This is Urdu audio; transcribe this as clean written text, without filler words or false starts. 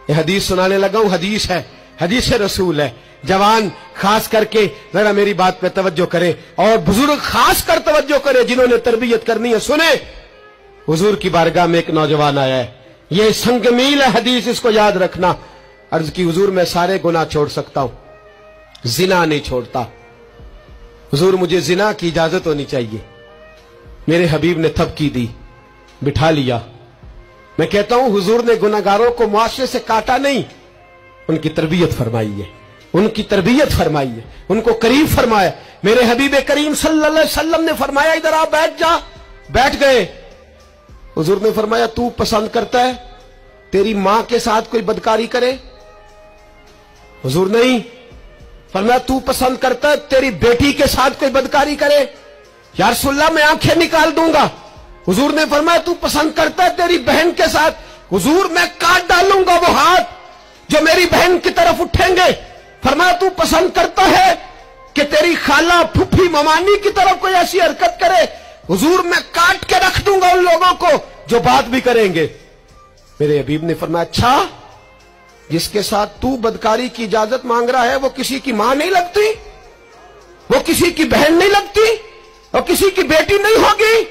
یہ حدیث سنانے لگا ہوں، حدیث ہے، حدیث رسول ہے. جوان خاص کر کے ذرا میری بات پہ توجہ کرے، اور بزرگ خاص کر توجہ کرے جنہوں نے تربیت کرنی ہے. سنیں، حضور کی بارگاہ میں ایک نوجوان آیا ہے، یہ سنگ میل ہے حدیث، اس کو یاد رکھنا. عرض کی حضور میں سارے گناہ چھوڑ سکتا ہوں، زنا نہیں چھوڑتا. حضور مجھے زنا کی اجازت ہونی چاہیے. میرے حبیب نے تھپکی دی، بٹھا لیا. میں کہتا ہوں حضور نے گناہگاروں کو معاشرے سے کاٹا نہیں، ان کی تربیت فرمائی ہے، ان کی تربیت فرمائی ہے، ان کو قریب فرمایا. میرے حبیب کریم صلی اللہ علیہ وسلم نے فرمایا ادھر آپ بیٹھ جا. بیٹھ گئے. حضور نے فرمایا تو پسند کرتا ہے تیری ماں کے ساتھ کوئی بدکاری کرے؟ حضور نہیں. فرمایا تو پسند کرتا ہے تیری بیٹی کے ساتھ کوئی بدکاری کرے؟ یا رسول اللہ میں آنکھیں نکال دوں گا. حضور نے فرمایا تو پسند کرتا ہے تیری بہن کے ساتھ؟ حضور میں کاٹ ڈالوں گا وہ ہاتھ جو میری بہن کی طرف اٹھیں گے. فرمایا تو پسند کرتا ہے کہ تیری خالہ پھوپھی ممانی کی طرف کوئی ایسی حرکت کرے؟ حضور میں کاٹ کے رکھ دوں گا ان لوگوں کو جو بات بھی کریں گے. میرے حبیب نے فرمایا اچھا جس کے ساتھ تو بدکاری کی اجازت مانگ رہا ہے وہ کسی کی ماں نہیں لگتی، وہ کسی کی بہن نہیں لگتی، وہ کسی کی بیٹی نہیں ہوگی؟